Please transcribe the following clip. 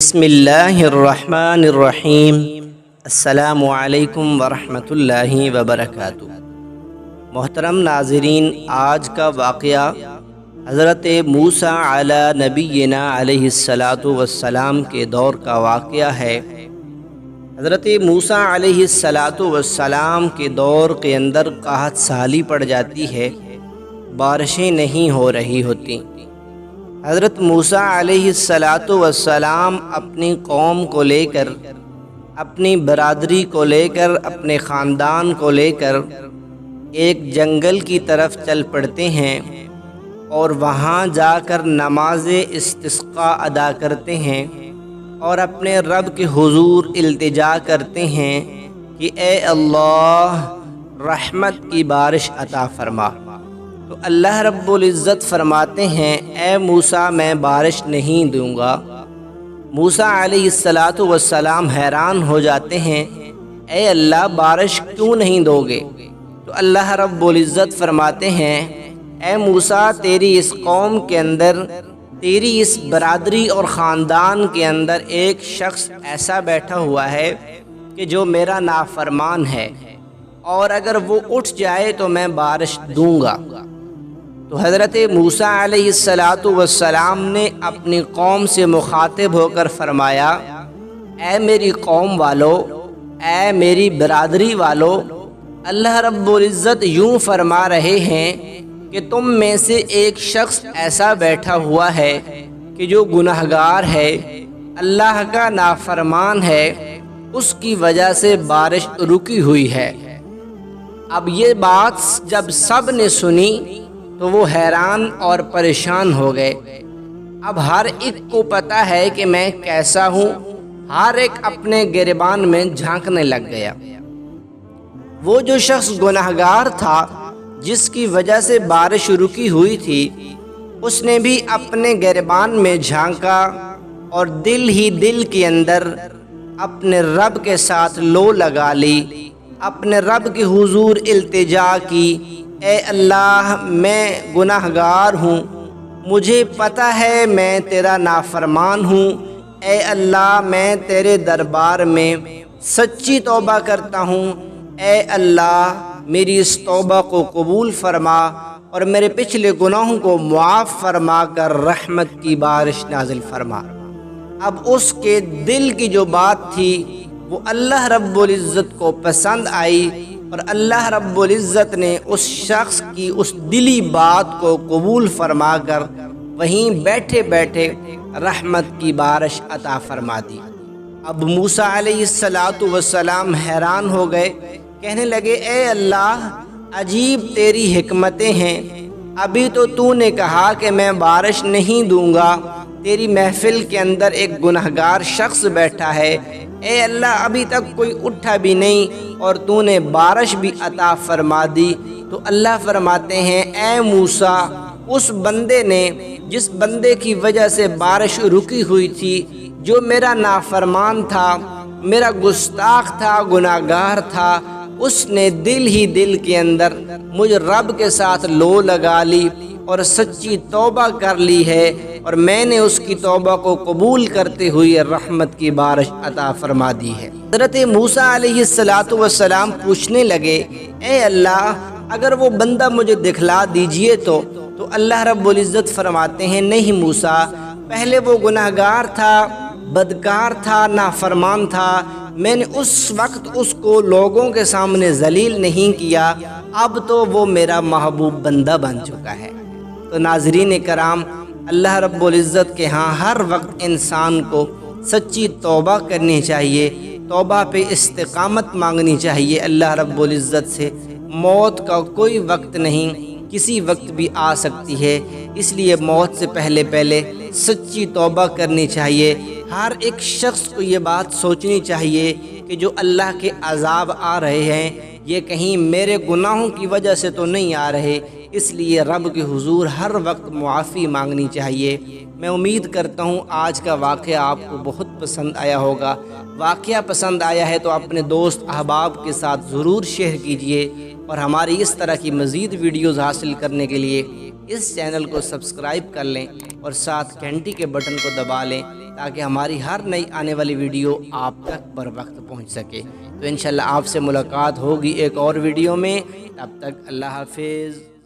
بسم اللہ الرحمن الرحیم۔ السلام علیکم ورحمۃ اللہ وبرکاتہ۔ محترم ناظرین، آج کا واقعہ حضرت موسیٰ علی نبینا علیہ الصلاۃ والسلام کے دور کا واقعہ ہے۔ حضرت موسیٰ علیہ الصلاۃ والسلام کے دور کے اندر قحط سالی پڑ جاتی ہے، بارشیں نہیں ہو رہی ہوتی۔ حضرت موسیٰ علیہ الصلاۃ والسلام اپنی قوم کو لے کر، اپنی برادری کو لے کر، اپنے خاندان کو لے کر ایک جنگل کی طرف چل پڑتے ہیں اور وہاں جا کر نماز استسقاء ادا کرتے ہیں اور اپنے رب کے حضور التجا کرتے ہیں کہ اے اللہ رحمت کی بارش عطا فرما۔ تو اللہ رب العزت فرماتے ہیں اے موسیٰ میں بارش نہیں دوں گا۔ موسیٰ علیہ الصلاۃ والسلام حیران ہو جاتے ہیں، اے اللہ بارش کیوں نہیں دو گے؟ تو اللہ رب العزت فرماتے ہیں اے موسیٰ تیری اس قوم کے اندر، تیری اس برادری اور خاندان کے اندر ایک شخص ایسا بیٹھا ہوا ہے کہ جو میرا نافرمان ہے، اور اگر وہ اٹھ جائے تو میں بارش دوں گا۔ تو حضرت موسیٰ علیہ الصلاۃ والسلام نے اپنی قوم سے مخاطب ہو کر فرمایا، اے میری قوم والو، اے میری برادری والو، اللہ رب العزت یوں فرما رہے ہیں کہ تم میں سے ایک شخص ایسا بیٹھا ہوا ہے کہ جو گنہگار ہے، اللہ کا نافرمان ہے، اس کی وجہ سے بارش رکی ہوئی ہے۔ اب یہ بات جب سب نے سنی تو وہ حیران اور پریشان ہو گئے۔ اب ہر ایک کو پتہ ہے کہ میں کیسا ہوں، ہر ایک اپنے گریبان میں جھانکنے لگ گیا۔ وہ جو شخص گنہگار تھا جس کی وجہ سے بارش رکی ہوئی تھی، اس نے بھی اپنے گریبان میں جھانکا اور دل ہی دل کے اندر اپنے رب کے ساتھ لو لگا لی، اپنے رب کے حضور التجا کی، اے اللہ میں گنہگار ہوں، مجھے پتہ ہے میں تیرا نافرمان ہوں، اے اللہ میں تیرے دربار میں سچی توبہ کرتا ہوں، اے اللہ میری اس توبہ کو قبول فرما اور میرے پچھلے گناہوں کو معاف فرما کر رحمت کی بارش نازل فرما۔ اب اس کے دل کی جو بات تھی وہ اللہ رب العزت کو پسند آئی، اور اللہ رب العزت نے اس شخص کی اس دلی بات کو قبول فرما کر وہیں بیٹھے بیٹھے رحمت کی بارش عطا فرما دی۔ اب موسیٰ علیہ الصلاۃ والسلام حیران ہو گئے، کہنے لگے اے اللہ عجیب تیری حکمتیں ہیں، ابھی تو نے کہا کہ میں بارش نہیں دوں گا، تیری محفل کے اندر ایک گنہگار شخص بیٹھا ہے، اے اللہ ابھی تک کوئی اٹھا بھی نہیں اور تو نے بارش بھی عطا فرما دی۔ تو اللہ فرماتے ہیں اے موسیٰ اس بندے نے، جس بندے کی وجہ سے بارش رکی ہوئی تھی، جو میرا نافرمان تھا، میرا گستاخ تھا، گناہگار تھا، اس نے دل ہی دل کے اندر مجھ رب کے ساتھ لو لگا لی اور سچی توبہ کر لی ہے، اور میں نے اس کی توبہ کو قبول کرتے ہوئے رحمت کی بارش عطا فرما دی ہے۔ حضرت موسیٰ علیہ الصلاۃ والسلام پوچھنے لگے اے اللہ اگر وہ بندہ مجھے دکھلا دیجئے تو اللہ رب العزت فرماتے ہیں نہیں موسیٰ، پہلے وہ گناہگار تھا، بدکار تھا، نافرمان تھا، میں نے اس وقت اس کو لوگوں کے سامنے ذلیل نہیں کیا، اب تو وہ میرا محبوب بندہ بن چکا ہے۔ تو ناظرین کرام، اللہ رب العزت کے ہاں ہر وقت انسان کو سچی توبہ کرنی چاہیے، توبہ پہ استقامت مانگنی چاہیے اللہ رب العزت سے۔ موت کا کوئی وقت نہیں، کسی وقت بھی آ سکتی ہے، اس لیے موت سے پہلے سچی توبہ کرنی چاہیے۔ ہر ایک شخص کو یہ بات سوچنی چاہیے کہ جو اللہ کے عذاب آ رہے ہیں یہ کہیں میرے گناہوں کی وجہ سے تو نہیں آ رہے، اس لیے رب کے حضور ہر وقت معافی مانگنی چاہیے۔ میں امید کرتا ہوں آج کا واقعہ آپ کو بہت پسند آیا ہوگا۔ واقعہ پسند آیا ہے تو اپنے دوست احباب کے ساتھ ضرور شیئر کیجئے، اور ہماری اس طرح کی مزید ویڈیوز حاصل کرنے کے لیے اس چینل کو سبسکرائب کر لیں اور ساتھ گھنٹی کے بٹن کو دبا لیں تاکہ ہماری ہر نئی آنے والی ویڈیو آپ تک بر وقت پہنچ سکے۔ تو انشاءاللہ آپ سے ملاقات ہوگی ایک اور ویڈیو میں، تب تک اللہ حافظ۔